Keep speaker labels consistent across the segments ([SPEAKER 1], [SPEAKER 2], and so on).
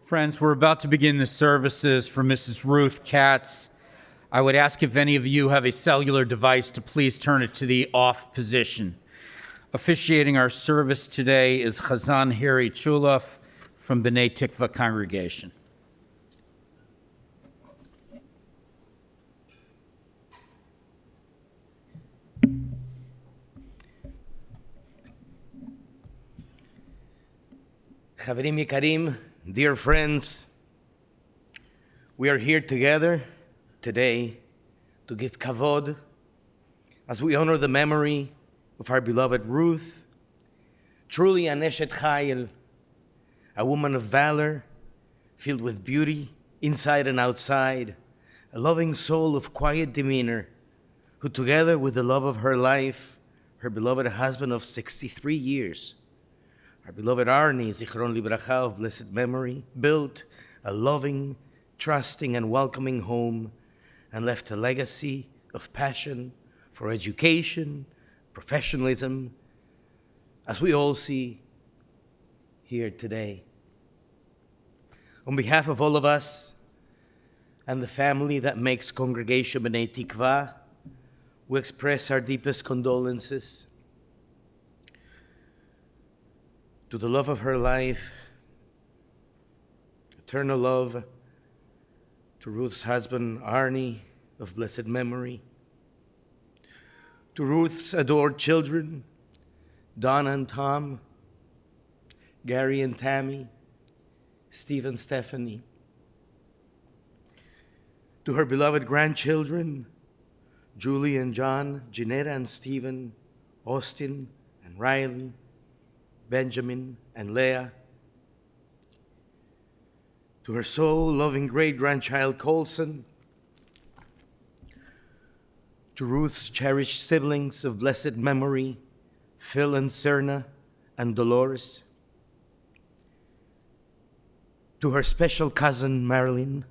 [SPEAKER 1] Friends, we're about to begin the services for Mrs. Ruth Katz. I would ask if any of you have a cellular device to please turn it to the off position. Officiating our service today is Chazan Harry Chulaf from B'nai Tikva congregation.
[SPEAKER 2] Chaverim Yikarim, dear friends, we are here together today to give kavod as we honor the memory of our beloved Ruth, truly an Eshet Chayil, a woman of valor, filled with beauty inside and outside, a loving soul of quiet demeanor, who together with the love of her life, her beloved husband of 63 years, our beloved Arnie, Zichron Libracha of blessed memory, built a loving, trusting, and welcoming home and left a legacy of passion for education, professionalism, as we all see here today. On behalf of all of us and the family that makes Congregation B'nai Tikva, we express our deepest condolences to the love of her life, eternal love, to Ruth's husband, Arnie, of blessed memory, to Ruth's adored children, Donna and Tom, Gary and Tammy, Steve and Stephanie, to her beloved grandchildren, Julie and John, Janetta and Stephen, Austin and Riley, Benjamin and Leah, to her soul-loving great-grandchild Colson, to Ruth's cherished siblings of blessed memory, Phil and Serna and Dolores, to her special cousin Marilyn,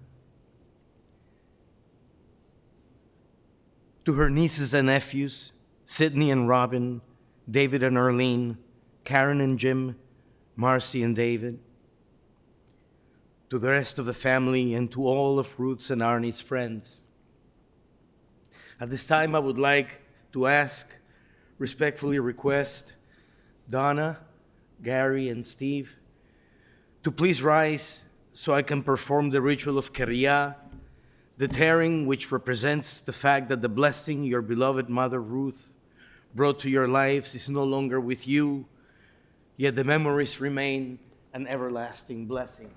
[SPEAKER 2] to her nieces and nephews, Sydney and Robin, David and Arlene, Karen and Jim, Marcy and David, to the rest of the family, and to all of Ruth's and Arnie's friends. At this time, I would like to respectfully request Donna, Gary, and Steve to please rise so I can perform the ritual of Keriah, the tearing which represents the fact that the blessing your beloved mother Ruth brought to your lives is no longer with you, yet the memories remain an everlasting blessing.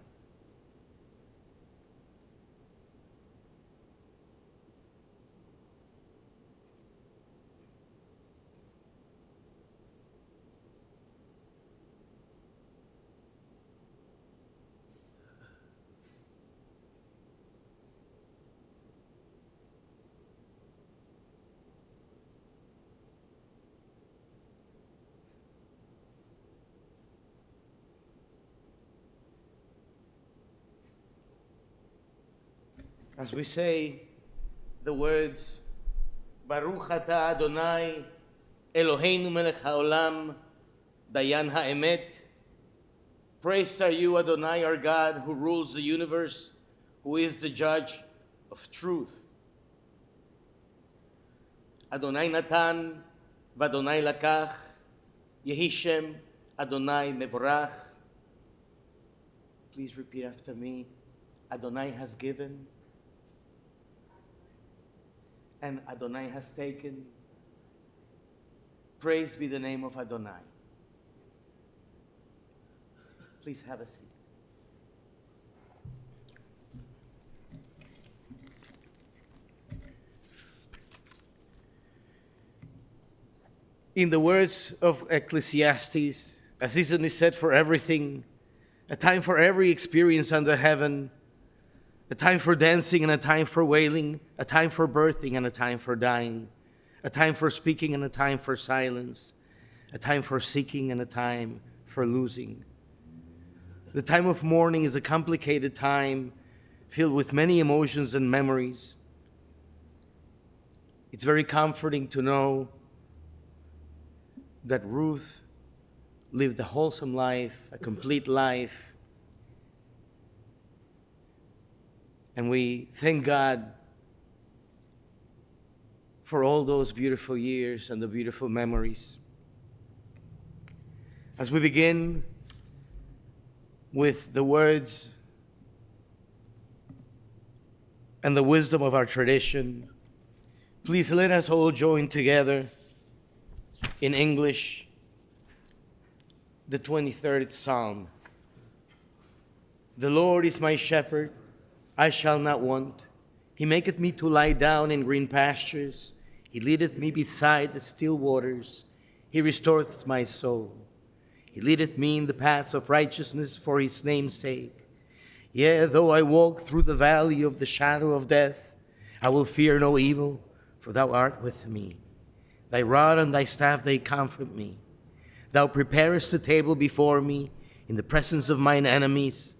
[SPEAKER 2] As we say the words, Baruch Ata Adonai, Eloheinu melech haolam, Dayan ha'emet. Praised are you, Adonai, our God, who rules the universe, who is the judge of truth. Adonai Natan, v'Adonai Lakach, Yehi Shem, Adonai Mevorach. Please repeat after me. Adonai has given, and Adonai has taken. Praise be the name of Adonai. Please have a seat. In the words of Ecclesiastes, a season is set for everything, a time for every experience under heaven, a time for dancing and a time for wailing, a time for birthing and a time for dying, a time for speaking and a time for silence, a time for seeking and a time for losing. The time of mourning is a complicated time filled with many emotions and memories. It's very comforting to know that Ruth, lived a wholesome life, a complete life, And we thank God for all those beautiful years and the beautiful memories. As we begin with the words and the wisdom of our tradition, please let us all join together in English, the 23rd Psalm. The Lord is my shepherd, I shall not want. He maketh me to lie down in green pastures. He leadeth me beside the still waters. He restoreth my soul. He leadeth me in the paths of righteousness for his name's sake. Yea, though I walk through the valley of the shadow of death, I will fear no evil, for thou art with me. Thy rod and thy staff, they comfort me. Thou preparest a table before me in the presence of mine enemies.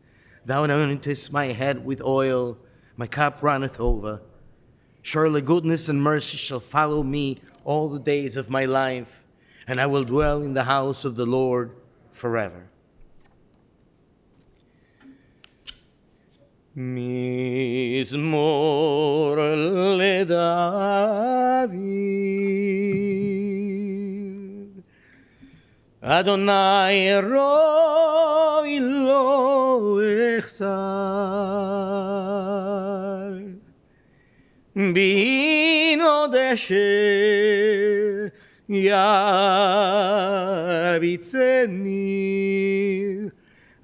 [SPEAKER 2] Thou anointest my head with oil, my cup runneth over. Surely goodness and mercy shall follow me all the days of my life, and I will dwell in the house of the Lord forever. Mizmor leDavid, Adonai roi lo echsar, bino deshe yarbitzeni,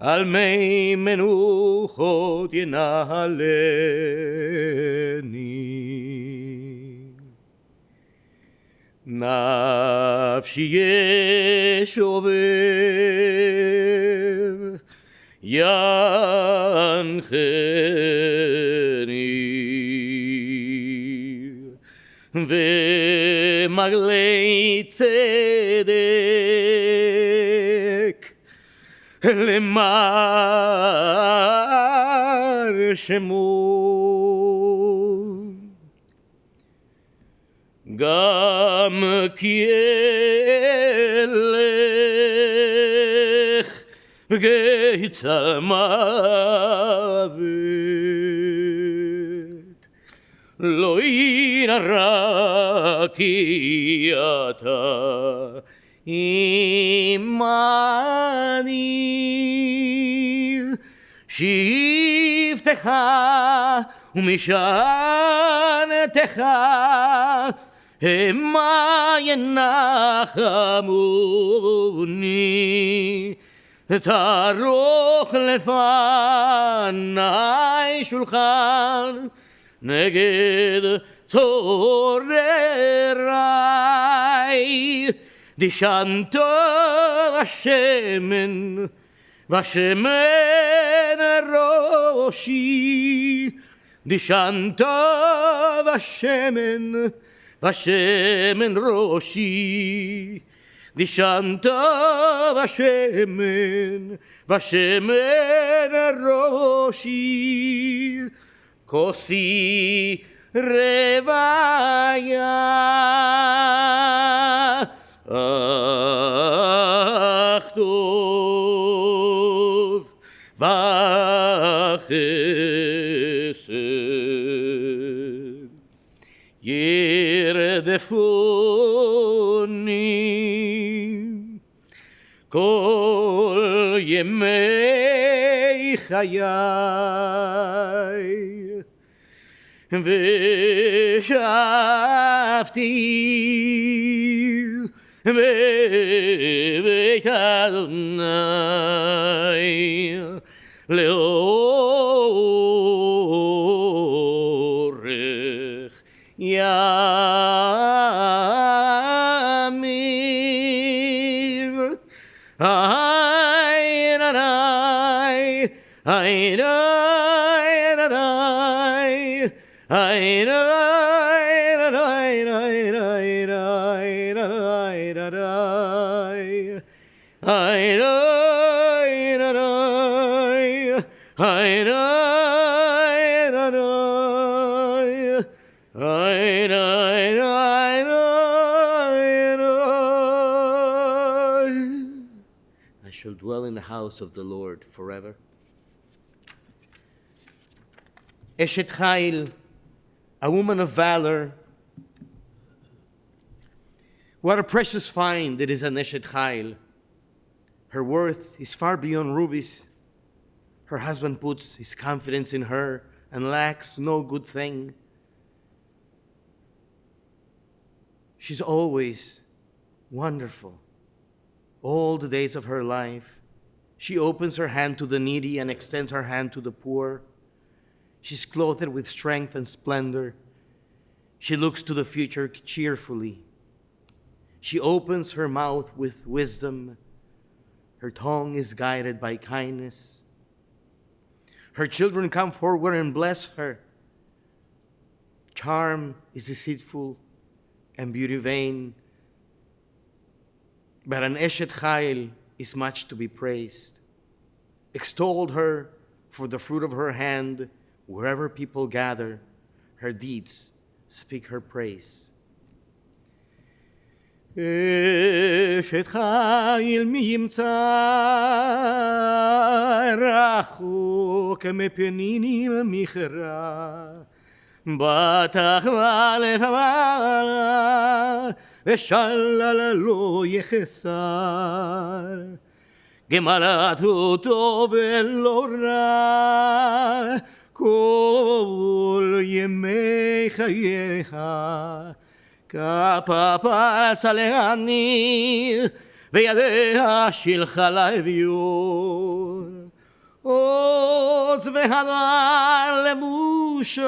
[SPEAKER 2] על מי מנוחות ינהלני. נפשי ישובב, ינחני, ומגלי צדק, למען שמו, גם כי אלך בגיא צל מוות, לא ינרא כי אתה עמני, שבטך ומשענתך המה ינחמוני. תערוך לפני שולחן נגד צורריי. דשנתו השמן והשמן ראשי, דשנתו השמן והשמן ראשי, דשנתו השמן והשמן ראשי, כוסי רוויה. אך טוב וחסד ירדפוני כל ימי חיי, ושבתי בבית אדוני לאורך ימים. איי נאי, איי נאי נאי, איי נאי נאי נאי נאי נאי נאי נאי, איי נאי נאי, איי נאי נאי, איי נאי נאי נאי. I shall dwell in the house of the Lord forever. Eshet Chayil, a woman of valor. What a precious find it is an Eshet Chayil. Her worth is far beyond rubies. Her husband puts his confidence in her and lacks no good thing. She's always wonderful. All the days of her life, she opens her hand to the needy and extends her hand to the poor. She's clothed with strength and splendor. She looks to the future cheerfully. She opens her mouth with wisdom. Her tongue is guided by kindness. Her children come forward and bless her. Charm is deceitful and beauty vain, but an Eshet Chayil is much to be praised. Extol her for the fruit of her hand. Wherever people gather, her deeds speak her praise. Eshet Chayil mi yimtza rachok mepeninim michra בתחווה לפעלה ושלל לא יחסר גמלת הוא טוב ולא רע כל ימי חייך כפפס על העני וידיה שלך לאביון עוז והדר לבושה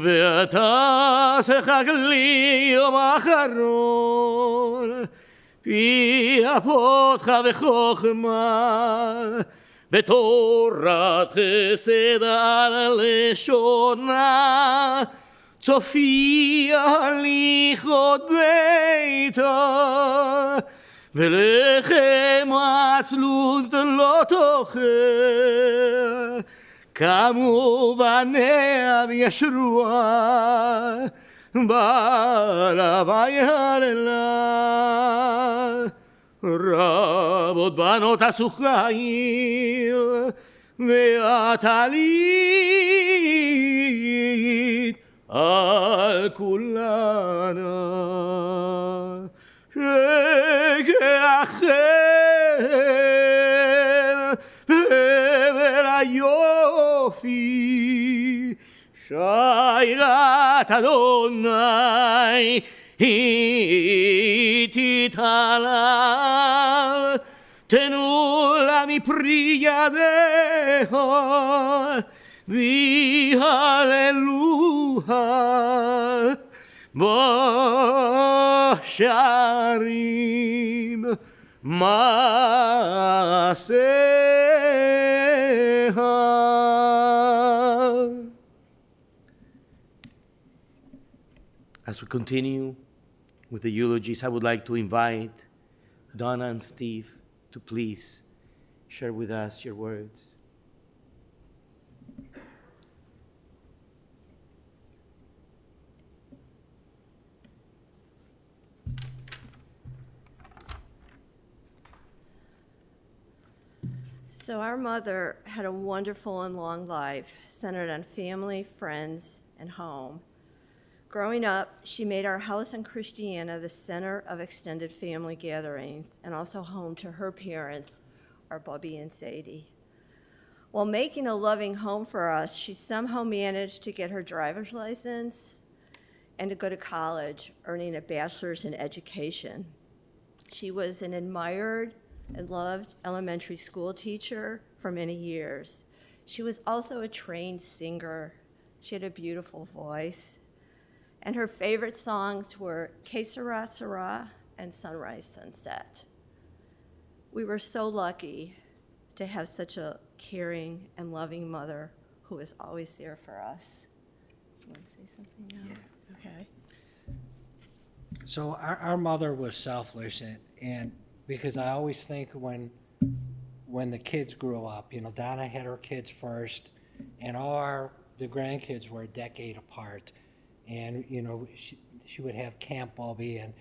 [SPEAKER 2] ואתה שחק לי יום אחרון פי אפותך וחוכמה ותורת חסד על לשונה צופי הליכות ביתה ולחם עצלות לא תאכל קמו בניה בישרועה בערבה יהללה רבות בנות עשו חיל והטלית על כולנה שקר אחר פבל היופי שיירת אדוני היא תתהלל תנו לה מפרי ידיה ויהללוה בשערים מעשיה. As we continue with the eulogies, I would like to invite Donna and Steve to please share with us your words.
[SPEAKER 3] So our mother had a wonderful and long life, centered on family, friends, and home. Growing up, she made our house in Christiana the center of extended family gatherings and also home to her parents, our Bubby and Sadie. While making a loving home for us, she somehow managed to get her driver's license and to go to college, earning a bachelor's in education. She was an admired and loved elementary school teacher for many years. She was also a trained singer. She had a beautiful voice. And her favorite songs were Que Sera Sera and Sunrise Sunset. We were so lucky to have such a caring and loving mother who was always there for us. Do you want to say something now? Yeah. Okay.
[SPEAKER 4] So our mother was selfless, and because I always think when the kids grew up, you know, Donna had her kids first, and the grandkids were a decade apart, and you know she would have Camp Bubby and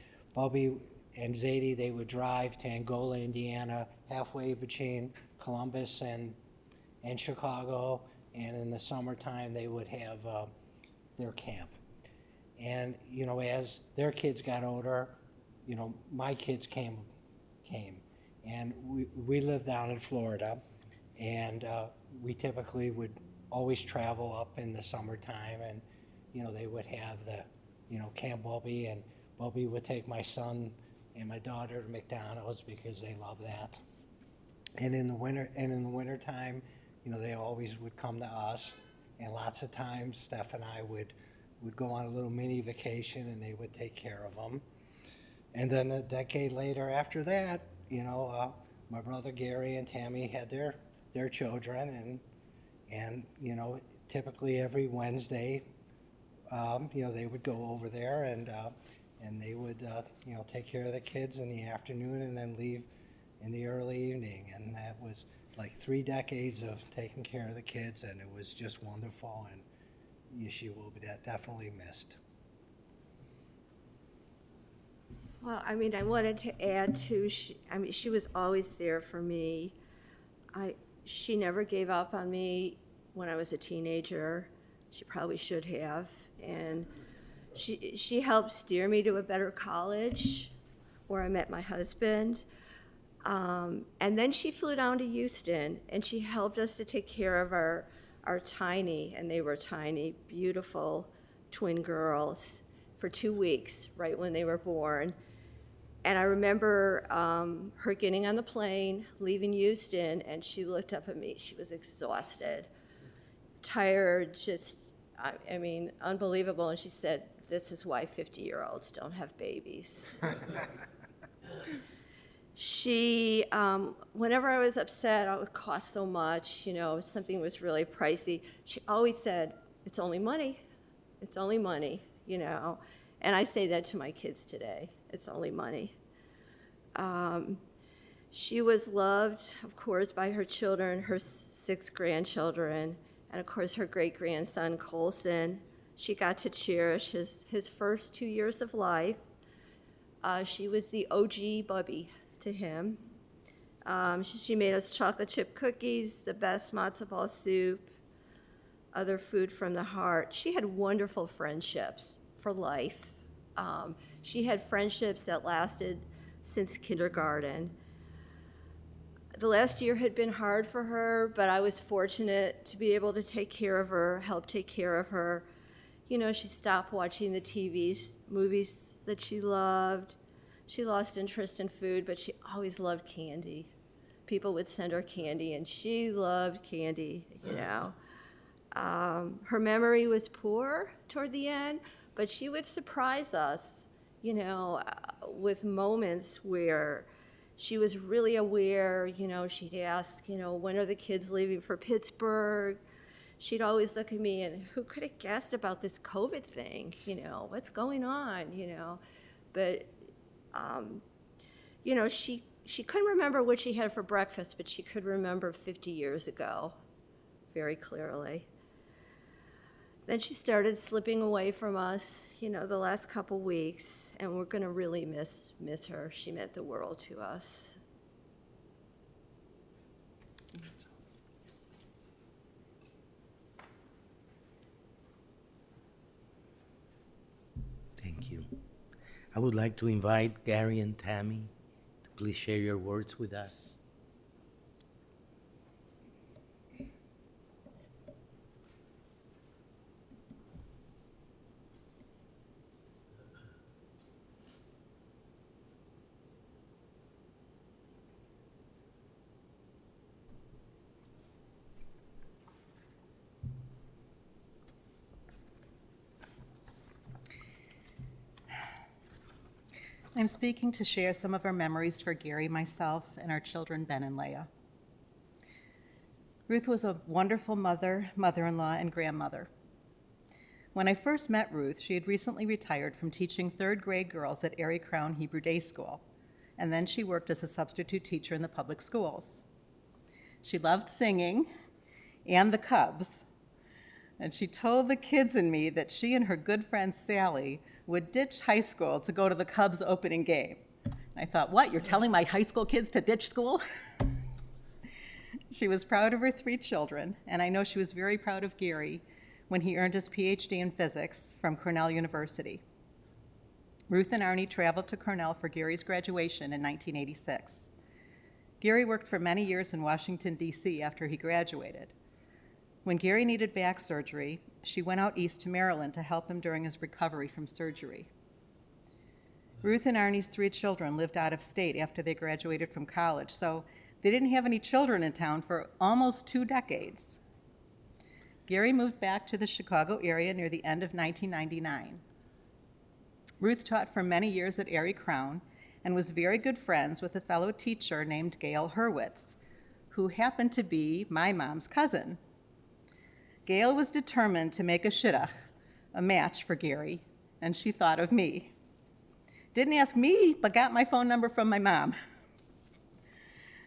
[SPEAKER 4] Zadie. They would drive to Angola, Indiana, halfway between Columbus and Chicago, and in the summertime they would have their camp. And you know, as their kids got older, you know, my kids came, and we lived down in Florida, and we typically would always travel up in the summertime, and you know, they would have the, you know, Camp Bubby, and Bubby would take my son and my daughter to McDonald's because they love that. And in the winter time, you know, they always would come to us, and lots of times Steph and I would go on a little mini vacation, and they would take care of them. And then a decade later after that, you know, my brother Gary and Tammy had their children, and you know, typically every Wednesday, you know, they would go over there, and they would, you know, take care of the kids in the afternoon and then leave in the early evening. And that was like 3 decades of taking care of the kids, and it was just wonderful, and she will be definitely missed.
[SPEAKER 3] Well, I mean, I wanted to add to, she was always there for me. She never gave up on me when I was a teenager. She probably should have. And she helped steer me to a better college where I met my husband. And then she flew down to Houston, and she helped us to take care of our tiny, and they were tiny, beautiful twin girls for 2 weeks, right when they were born. And I remember her getting on the plane, leaving Houston, and she looked up at me. She was exhausted, tired, just, I mean, unbelievable. And she said, "This is why 50-year-olds don't have babies." She, whenever I was upset, it would cost so much, you know, something was really pricey. She always said, "It's only money. It's only money," you know. And I say that to my kids today. It's only money. She was loved, of course, by her children, her 6 grandchildren, and of course her great-grandson, Colson. She got to cherish his first 2 years of life. She was the OG Bubby to him. She made us chocolate chip cookies, the best matzo ball soup, other food from the heart. She had wonderful friendships for life. She had friendships that lasted since kindergarten. The last year had been hard for her, but I was fortunate to be able to take care of her, help take care of her. You know, she stopped watching the movies that she loved. She lost interest in food, but she always loved candy. People would send her candy, and she loved candy, you know. Her memory was poor toward the end, but she would surprise us, you know, with moments where she was really aware. You know, she'd ask, you know, when are the kids leaving for Pittsburgh? She'd always look at me and, who could have guessed about this COVID thing? You know, what's going on, you know? But, you know, she couldn't remember what she had for breakfast, but she could remember 50 years ago very clearly. Then she started slipping away from us, you know, the last couple weeks, and we're going to really miss her. She meant the world to us.
[SPEAKER 2] Thank you. I would like to invite Gary and Tammy to please share your words with us.
[SPEAKER 5] I'm speaking to share some of our memories for Gary, myself, and our children, Ben and Leah. Ruth was a wonderful mother, mother-in-law, and grandmother. When I first met Ruth, she had recently retired from teaching 3rd grade girls at Erie Crown Hebrew Day School, and then she worked as a substitute teacher in the public schools. She loved singing and the Cubs, and she told the kids and me that she and her good friend Sally would ditch high school to go to the Cubs opening game. I thought, what, you're telling my high school kids to ditch school? She was proud of her 3 children, and I know she was very proud of Gary when he earned his PhD in physics from Cornell University. Ruth and Arnie traveled to Cornell for Gary's graduation in 1986. Gary worked for many years in Washington, D.C. after he graduated. When Gary needed back surgery, she went out east to Maryland to help him during his recovery from surgery. Ruth and Arnie's 3 children lived out of state after they graduated from college, so they didn't have any children in town for almost 2 decades. Gary moved back to the Chicago area near the end of 1999. Ruth taught for many years at Erie Crown and was very good friends with a fellow teacher named Gail Hurwitz, who happened to be my mom's cousin. Gail was determined to make a shidduch, a match for Gary, and she thought of me. Didn't ask me, but got my phone number from my mom.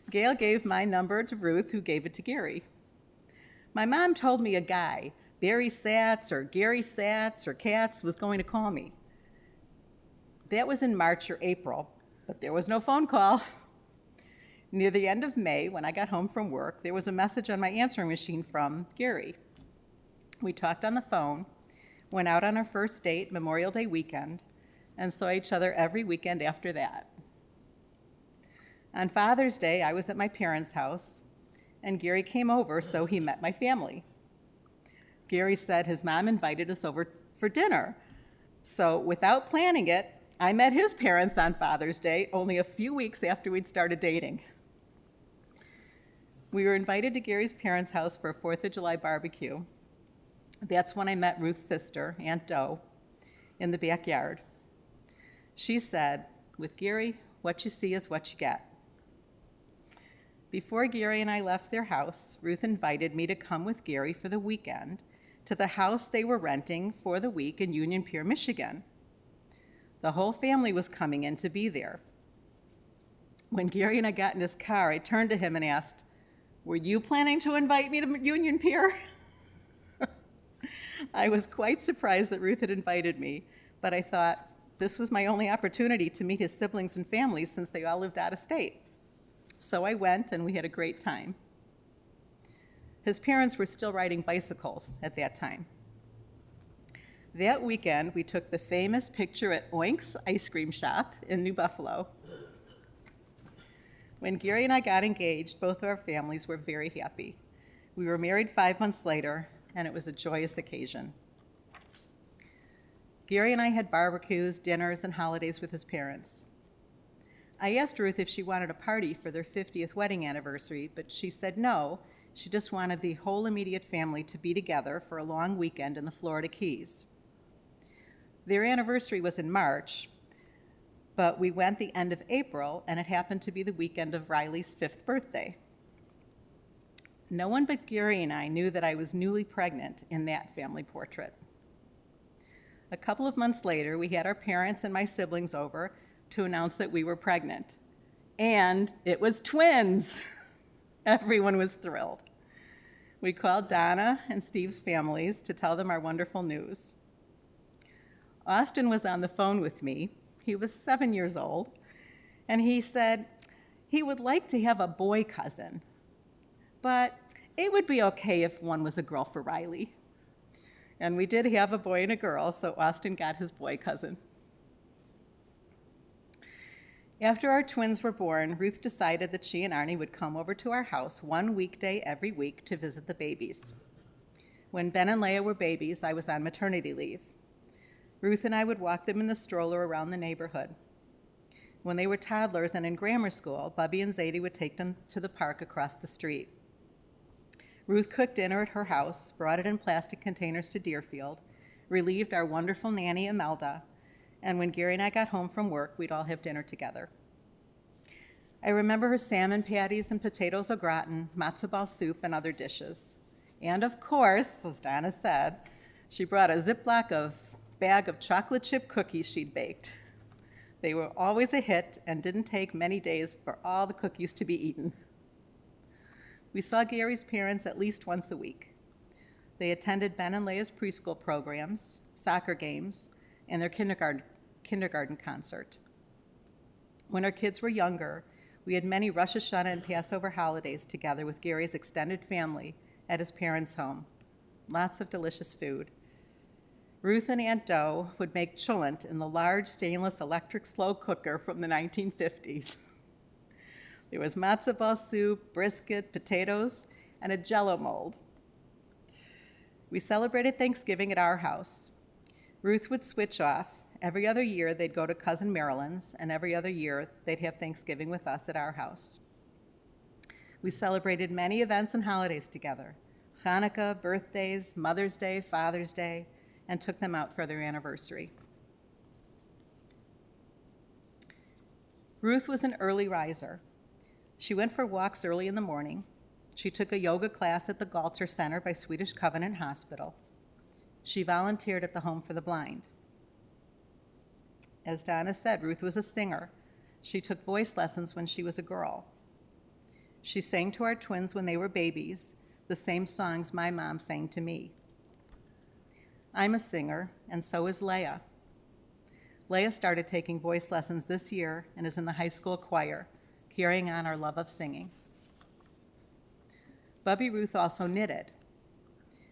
[SPEAKER 5] Gail gave my number to Ruth, who gave it to Gary. My mom told me a guy, Barry Satz or Gary Satz or Katz, was going to call me. That was in March or April, but there was no phone call. Near the end of May, when I got home from work, there was a message on my answering machine from Gary. We talked on the phone, went out on our first date, Memorial Day weekend, and saw each other every weekend after that. On Father's Day, I was at my parents' house, and Gary came over, so he met my family. Gary said his mom invited us over for dinner. So without planning it, I met his parents on Father's Day, only a few weeks after we'd started dating. We were invited to Gary's parents' house for a 4th of July barbecue. That's when I met Ruth's sister, Aunt Doe, in the backyard. She said, "With Gary, what you see is what you get." Before Gary and I left their house, Ruth invited me to come with Gary for the weekend to the house they were renting for the week in Union Pier, Michigan. The whole family was coming in to be there. When Gary and I got in his car, I turned to him and asked, "Were you planning to invite me to Union Pier?" I was quite surprised that Ruth had invited me, but I thought this was my only opportunity to meet his siblings and family since they all lived out of state. So I went, and we had a great time. His parents were still riding bicycles at that time. That weekend, we took the famous picture at Oink's ice cream shop in New Buffalo. When Gary and I got engaged, both of our families were very happy. We were married 5 months later, and it was a joyous occasion. Gary and I had barbecues, dinners, and holidays with his parents. I asked Ruth if she wanted a party for their 50th wedding anniversary, but she said no. She just wanted the whole immediate family to be together for a long weekend in the Florida Keys. Their anniversary was in March, but we went the end of April, and it happened to be the weekend of Riley's 5th birthday. No one but Gary and I knew that I was newly pregnant in that family portrait. A couple of months later, we had our parents and my siblings over to announce that we were pregnant. And it was twins. Everyone was thrilled. We called Donna and Steve's families to tell them our wonderful news. Austin was on the phone with me. He was 7 years old, and he said he would like to have a boy cousin, but it would be okay if one was a girl for Riley. And we did have a boy and a girl, so Austin got his boy cousin. After our twins were born, Ruth decided that she and Arnie would come over to our house one weekday every week to visit the babies. When Ben and Leia were babies, I was on maternity leave. Ruth and I would walk them in the stroller around the neighborhood. When they were toddlers and in grammar school, Bubby and Zadie would take them to the park across the street. Ruth cooked dinner at her house, brought it in plastic containers to Deerfield, relieved our wonderful nanny Imelda, and when Gary and I got home from work, we'd all have dinner together. I remember her salmon patties and potatoes au gratin, matzo ball soup, and other dishes. And of course, as Donna said, she brought a Ziploc bag of chocolate chip cookies she'd baked. They were always a hit and didn't take many days for all the cookies to be eaten. We saw Gary's parents at least once a week. They attended Ben and Leia's preschool programs, soccer games, and their kindergarten concert. When our kids were younger, We had many Rosh Hashanah and Passover holidays together with Gary's extended family at his parents' home. Lots of delicious food. Ruth and Aunt Doe would make cholent in the large stainless electric slow cooker from the 1950s. There was matzo ball soup, brisket, potatoes, and a Jell-O mold. We celebrated Thanksgiving at our house. Ruth would switch off. Every other year, they'd go to Cousin Marilyn's, and every other year, they'd have Thanksgiving with us at our house. We celebrated many events and holidays together: Hanukkah, birthdays, Mother's Day, Father's Day, and took them out for their anniversary. Ruth was an early riser. She went for walks early in the morning. She took a yoga class at the Galter Center by Swedish Covenant Hospital. She volunteered at the Home for the Blind. As Donna said, Ruth was a singer. She took voice lessons when she was a girl. She sang to our twins when they were babies, the same songs my mom sang to me. I'm a singer, and so is Leah. Leah started taking voice lessons this year and is in the high school choir, carrying on our love of singing. Bubby Ruth also knitted.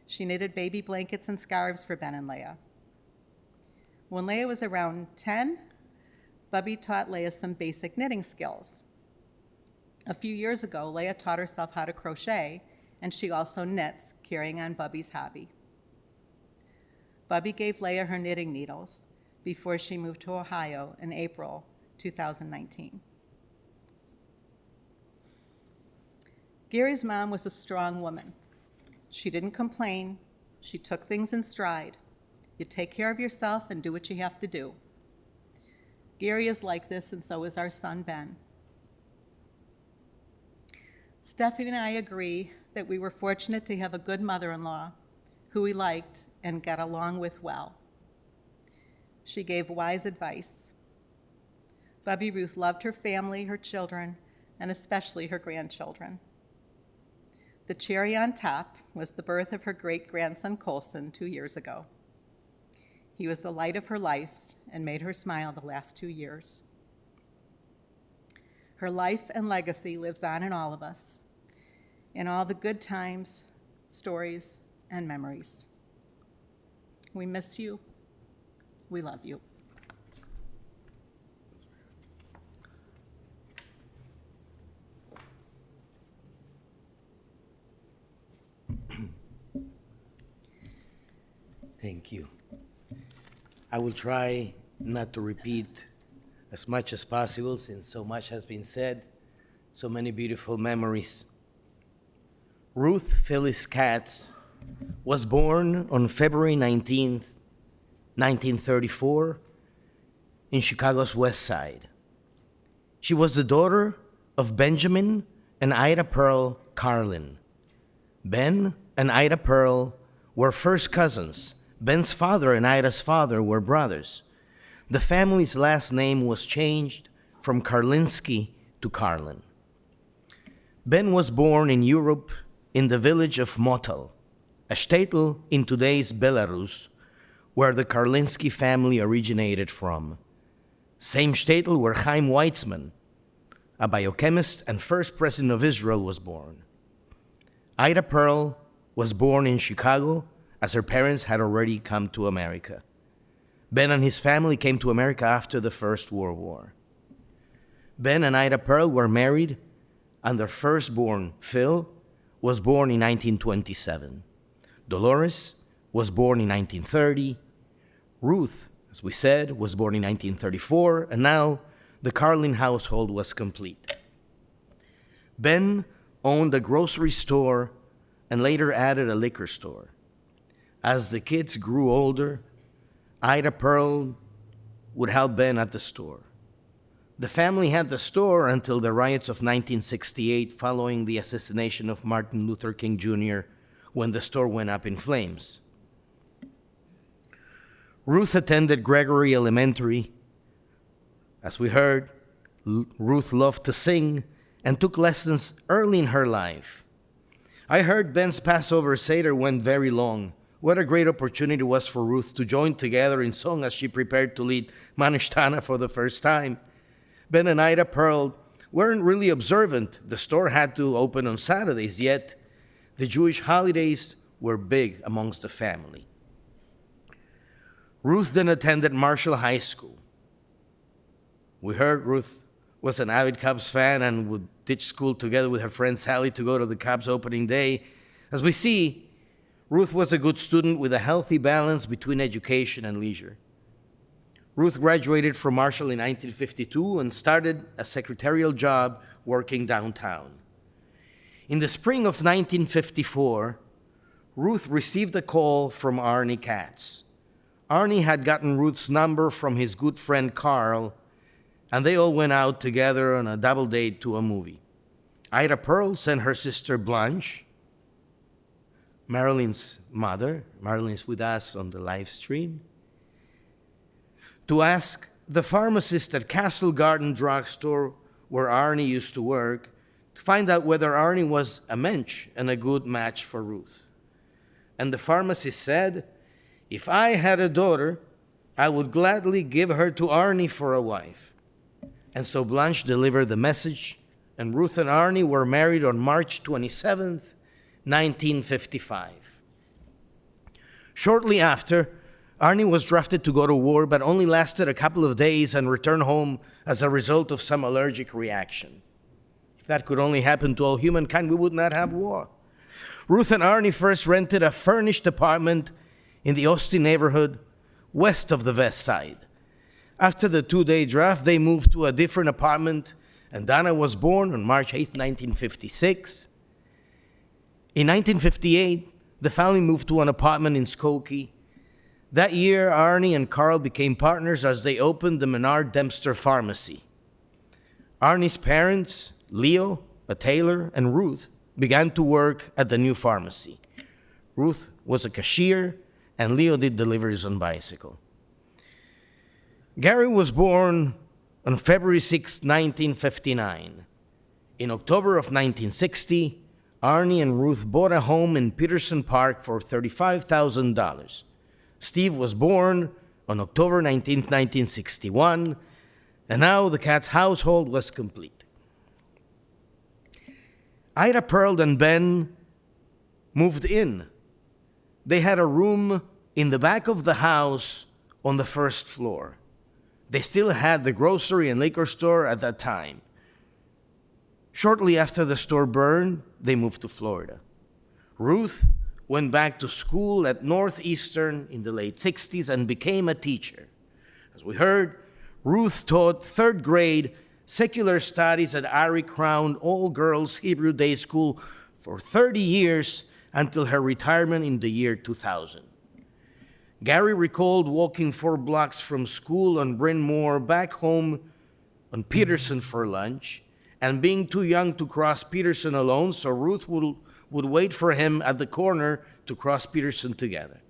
[SPEAKER 5] She knitted baby blankets and scarves for Ben and Leah. When Leah was around 10, Bubby taught Leah some basic knitting skills. A few years ago, Leah taught herself how to crochet, and she also knits, carrying on Bubby's hobby. Bubby gave Leah her knitting needles before she moved to Ohio in April 2019. Gary's mom was a strong woman. She didn't complain. She took things in stride. You take care of yourself and do what you have to do. Gary is like this, and so is our son, Ben. Stephanie and I agree that we were fortunate to have a good mother-in-law who we liked and got along with well. She gave wise advice. Bubby Ruth loved her family, her children, and especially her grandchildren. The cherry on top was the birth of her great-grandson, Colson, 2 years ago. He was the light of her life and made her smile the last 2 years. Her life and legacy lives on in all of us, in all the good times, stories, and memories. We miss you. We love you.
[SPEAKER 2] Thank you. I will try not to repeat as much as possible since so much has been said, so many beautiful memories. Ruth Phyllis Katz was born on February 19th, 1934, in Chicago's West Side. She was the daughter of Benjamin and Ida Pearl Karlin. Ben and Ida Pearl were first cousins. Ben's father and Ida's father were brothers. The family's last name was changed from Karlinski to Karlin. Ben was born in Europe in the village of Motel, a shtetl in today's Belarus, where the Karlinski family originated from. Same shtetl where Chaim Weizmann, a biochemist and first president of Israel, was born. Ida Pearl was born in Chicago, as her parents had already come to America. Ben and his family came to America after the First World War. Ben and Ida Pearl were married, and their firstborn, Phil, was born in 1927. Dolores was born in 1930. Ruth, as we said, was born in 1934, and now the Karlin household was complete. Ben owned a grocery store and later added a liquor store. As the kids grew older, Ida Pearl would help Ben at the store. The family had the store until the riots of 1968 following the assassination of Martin Luther King Jr., when the store went up in flames. Ruth attended Gregory Elementary. As we heard, Ruth loved to sing and took lessons early in her life. I heard Ben's Passover Seder went very long. What a great opportunity it was for Ruth to join together in song as she prepared to lead Manishtana for the first time. Ben and Ida Pearl weren't really observant. The store had to open on Saturdays, yet the Jewish holidays were big amongst the family. Ruth then attended Marshall High School. We heard Ruth was an avid Cubs fan and would ditch school together with her friend Sally to go to the Cubs opening day. As we see, Ruth was a good student with a healthy balance between education and leisure. Ruth graduated from Marshall in 1952 and started a secretarial job working downtown. In the spring of 1954, Ruth received a call from Arnie Katz. Arnie had gotten Ruth's number from his good friend Karl, and they all went out together on a double date to a movie. Ida Pearl sent her sister Blanche, Marilyn's mother, Marilyn's with us on the live stream, to ask the pharmacist at Castle Garden Drugstore, where Arnie used to work, to find out whether Arnie was a mensch and a good match for Ruth. And the pharmacist said, "If I had a daughter, I would gladly give her to Arnie for a wife." And so Blanche delivered the message, and Ruth and Arnie were married on March 27th, 1955. Shortly after, Arnie was drafted to go to war, but only lasted a couple of days and returned home as a result of some allergic reaction. If that could only happen to all humankind, we would not have war. Ruth and Arnie first rented a furnished apartment in the Austin neighborhood west of the West Side. After the 2-day draft, they moved to a different apartment, and Donna was born on March 8, 1956. In 1958, the family moved to an apartment in Skokie. That year, Arnie and Karl became partners as they opened the Menard Dempster Pharmacy. Arnie's parents, Leo, a tailor, and Ruth, began to work at the new pharmacy. Ruth was a cashier, and Leo did deliveries on bicycle. Gary was born on February 6, 1959. In October of 1960, Arnie and Ruth bought a home in Peterson Park for $35,000. Steve was born on October 19, 1961, and now the Katz household was complete. Ida Pearl and Ben moved in. They had a room in the back of the house on the first floor. They still had the grocery and liquor store at that time. Shortly after the store burned, they moved to Florida. Ruth went back to school at Northeastern in the late 60s and became a teacher. As we heard, Ruth taught third grade secular studies at Ari Crown All-Girls Hebrew Day School for 30 years until her retirement in the year 2000. Gary recalled walking 4 blocks from school on Bryn Mawr back home on Peterson for lunch and being too young to cross Peterson alone, so Ruth would wait for him at the corner to cross Peterson together.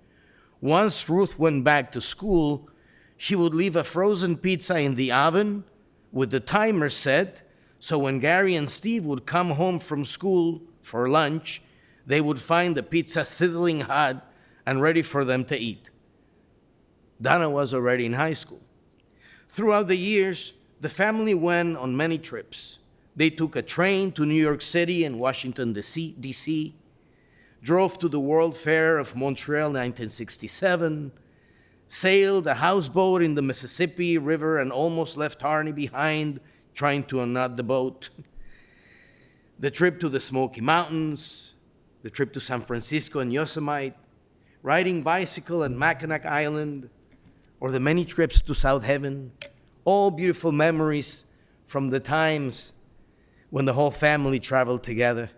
[SPEAKER 2] Once Ruth went back to school, she would leave a frozen pizza in the oven with the timer set, so when Gary and Steve would come home from school for lunch, they would find the pizza sizzling hot and ready for them to eat. Donna was already in high school. Throughout the years, the family went on many trips. They took a train to New York City and Washington, D.C., drove to the World Fair of Montreal in 1967, sailed a houseboat in the Mississippi River and almost left Arnie behind trying to unknot the boat. The trip to the Smoky Mountains, the trip to San Francisco and Yosemite, riding bicycle at Mackinac Island, or the many trips to South Heaven, all beautiful memories from the times when the whole family traveled together.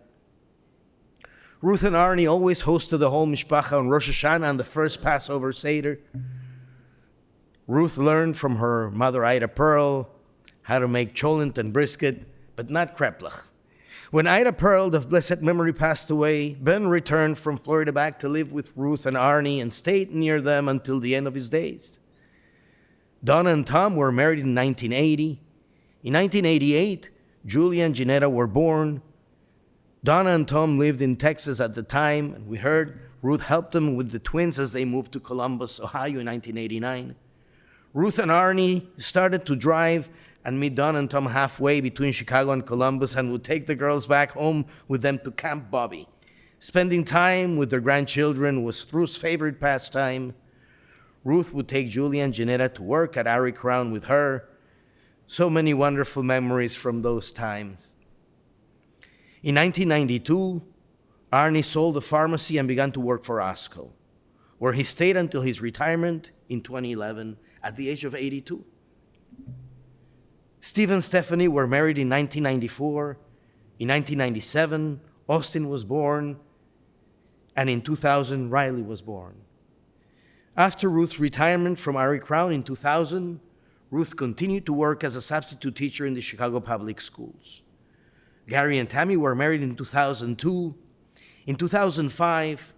[SPEAKER 2] Ruth and Arnie always hosted the whole mishpacha on Rosh Hashanah and the first Passover Seder. Ruth learned from her mother Ida Pearl how to make cholent and brisket, but not kreplach. When Ida Pearl of blessed memory passed away, Ben returned from Florida back to live with Ruth and Arnie and stayed near them until the end of his days. Donna and Tom were married in 1980. In 1988, Julia and Janetta were born. Donna and Tom lived in Texas at the time, and we heard Ruth helped them with the twins as they moved to Columbus, Ohio in 1989. Ruth and Arnie started to drive and meet Don and Tom halfway between Chicago and Columbus and would take the girls back home with them to Camp Bobby. Spending time with their grandchildren was Ruth's favorite pastime. Ruth would take Julie and Janetta to work at Ari Crown with her. So many wonderful memories from those times. In 1992, Arnie sold the pharmacy and began to work for Osco, where he stayed until his retirement in 2011 at the age of 82. Steve and Stephanie were married in 1994. In 1997, Austin was born, and in 2000, Riley was born. After Ruth's retirement from Ari Crown in 2000, Ruth continued to work as a substitute teacher in the Chicago Public Schools. Gary and Tammy were married in 2002. In 2005,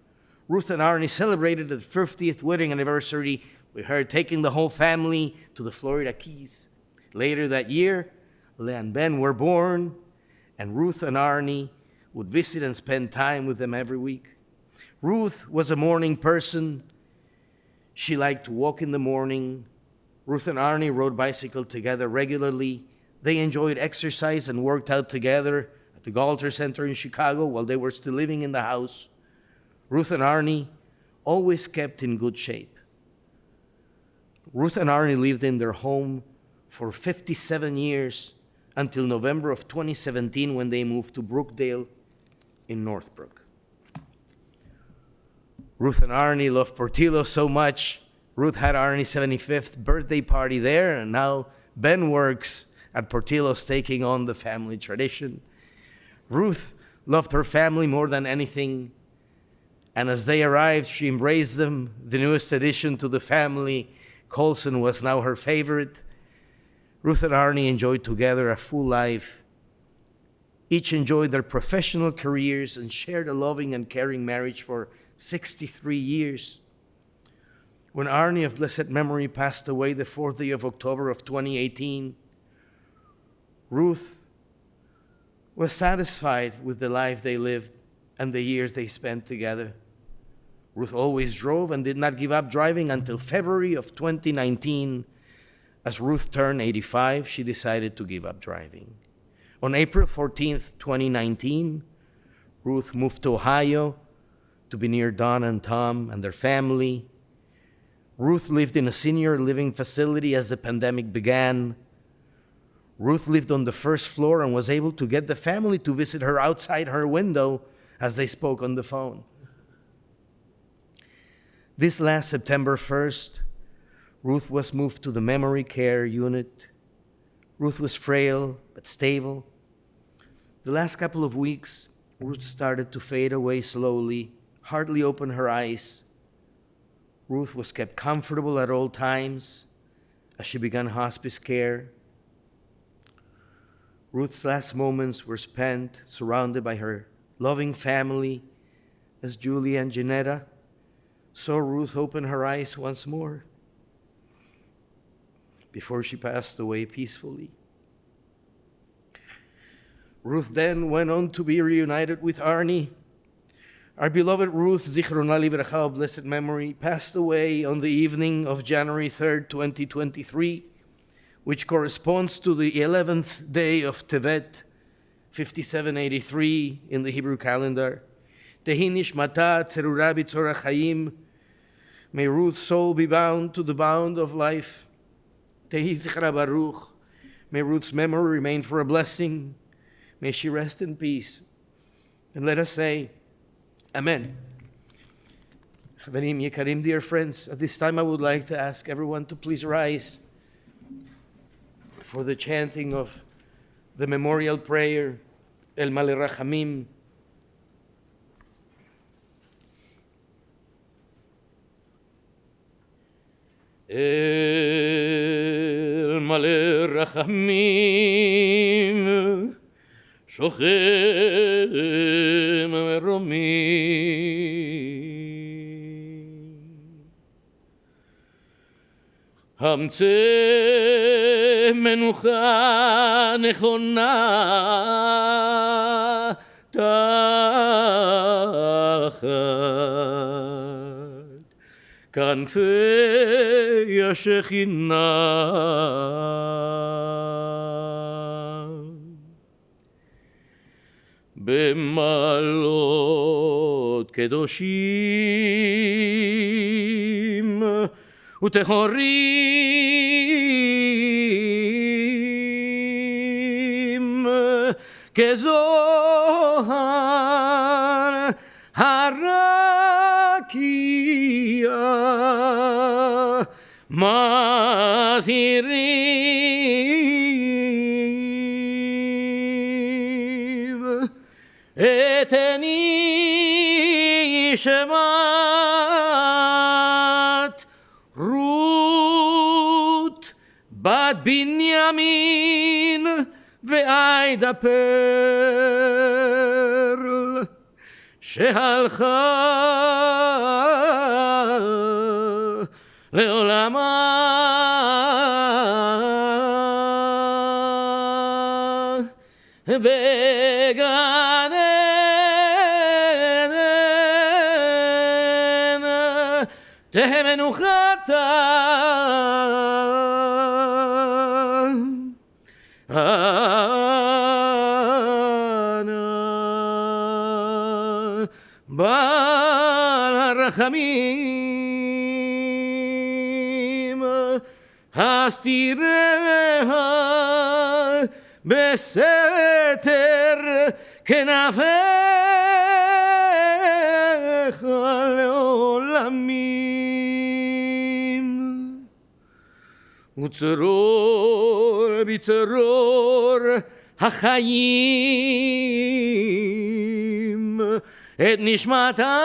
[SPEAKER 2] Ruth and Arnie celebrated the 50th wedding anniversary with her taking the whole family to the Florida Keys. Later that year, Leah and Ben were born, and Ruth and Arnie would visit and spend time with them every week. Ruth was a morning person. She liked to walk in the morning. Ruth and Arnie rode bicycle together regularly. They enjoyed exercise and worked out together at the Galter Center in Chicago while they were still living in the house. Ruth and Arnie always kept in good shape. Ruth and Arnie lived in their home for 57 years until November of 2017 when they moved to Brookdale in Northbrook. Ruth and Arnie loved Portillo so much. Ruth had Arnie's 75th birthday party there, and now Ben works at Portillo's, taking on the family tradition. Ruth loved her family more than anything, and as they arrived, she embraced them. The newest addition to the family, Colson, was now her favorite. Ruth and Arnie enjoyed together a full life. Each enjoyed their professional careers and shared a loving and caring marriage for 63 years. When Arnie of blessed memory passed away the 4th day of October of 2018, Ruth was satisfied with the life they lived and the years they spent together. Ruth always drove and did not give up driving until February of 2019. As Ruth turned 85, she decided to give up driving. On April 14th, 2019, Ruth moved to Ohio to be near Don and Tom and their family. Ruth lived in a senior living facility as the pandemic began. Ruth lived on the first floor and was able to get the family to visit her outside her window as they spoke on the phone. This last September 1st, Ruth was moved to the memory care unit. Ruth was frail but stable. The last couple of weeks, Ruth started to fade away slowly, hardly opened her eyes. Ruth was kept comfortable at all times as she began hospice care. Ruth's last moments were spent surrounded by her loving family as Julie and Janetta saw Ruth open her eyes once more before she passed away peacefully. Ruth then went on to be reunited with Arnie. Our beloved Ruth, Zichrona Livracha, of blessed memory, passed away on the evening of January 3rd, 2023, which corresponds to the 11th day of Tevet, 5783 in the Hebrew calendar. Tehi nishmata tzerura b'tzora chayim. May Ruth's soul be bound to the bound of life. Tehi zichra baruch. May Ruth's memory remain for a blessing. May she rest in peace. And let us say, Amen. Chaverim Yekarim, dear friends, at this time I would like to ask everyone to please rise for the chanting of the memorial prayer, El Malei Rachamim. El Malei Rachamim, Shochem Meromim. Hamtzeh menucha nechona tachat kanfei השכינה. במעלות קדושים וטהורים כזוהר הרקיע מזהירים את נשמת רות בת בנימין ועדה פרל שהלכה לעולמה בגן עדן תהא מנוחתה בעל הרחמים הסתיריה בסתר כנפיך לעולמים וצרור בצרור החיים את נשמתה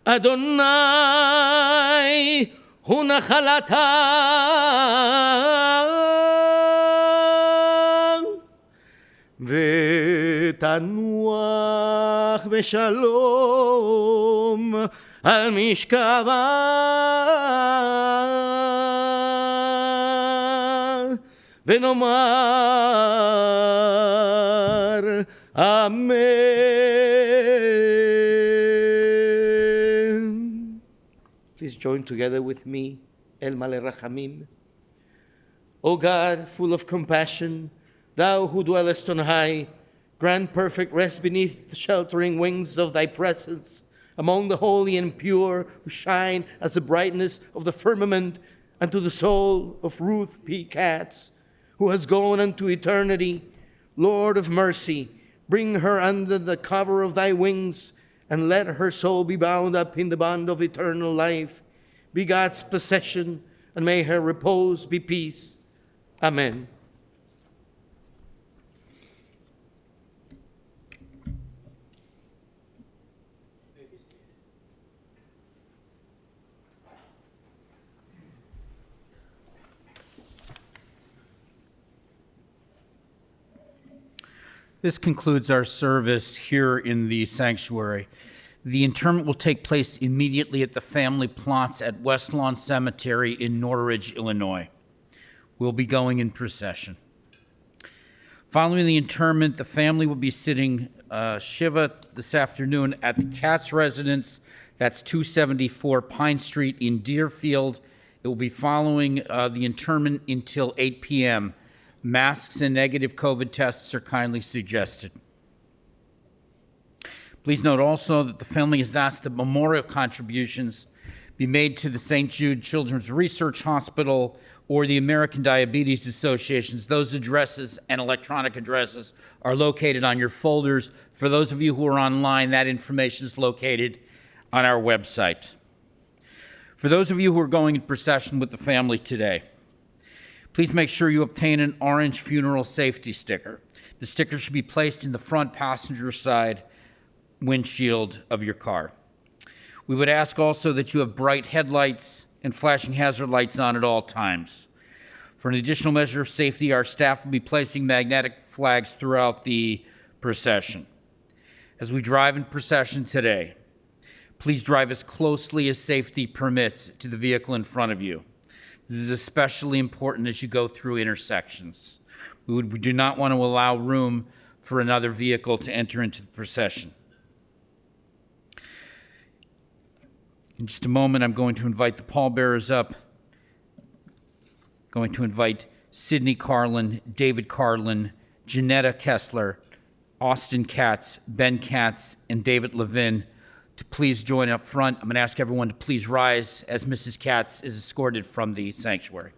[SPEAKER 2] אדוני הוא נחלתה ותנוח בשלום על משכבה ונאמר אמן. Please join together with me, El Maleh Rachamim. O God, full of compassion, thou who dwellest on high, grant perfect rest beneath the sheltering wings of thy presence, among the holy and pure who shine as the brightness of the firmament, and to the soul of Ruth P. Katz, who has gone unto eternity. Lord of mercy, bring her under the cover of thy wings, and let her soul be bound up in the bond of eternal life. Be God's possession, and may her repose be peace. Amen.
[SPEAKER 1] This concludes our service here in the sanctuary. The interment will take place immediately at the family plots at West Lawn Cemetery in Norridge, Illinois. We'll be going in procession. Following the interment, the family will be sitting Shiva this afternoon at the Katz residence. That's 274 Pine Street in Deerfield. It will be following the interment until 8 p.m. Masks and negative COVID tests are kindly suggested. Please note also that the family has asked that memorial contributions be made to the St. Jude Children's Research Hospital or the American Diabetes Association's. Those addresses and electronic addresses are located on your folders. For those of you who are online, that information is located on our website. For those of you who are going in procession with the family today, please make sure you obtain an orange funeral safety sticker. The sticker should be placed in the front passenger side windshield of your car. We would ask also that you have bright headlights and flashing hazard lights on at all times. For an additional measure of safety, our staff will be placing magnetic flags throughout the procession. As we drive in procession today, please drive as closely as safety permits to the vehicle in front of you. This is especially important as you go through intersections. We do not want to allow room for another vehicle to enter into the procession. In just a moment, I'm going to invite the pallbearers up. Going to invite Sydney Karlin, David Karlin, Janetta Kessler, Austin Katz, Ben Katz, and David Levin to please join up front. I'm going to ask everyone to please rise as Mrs. Katz is escorted from the sanctuary.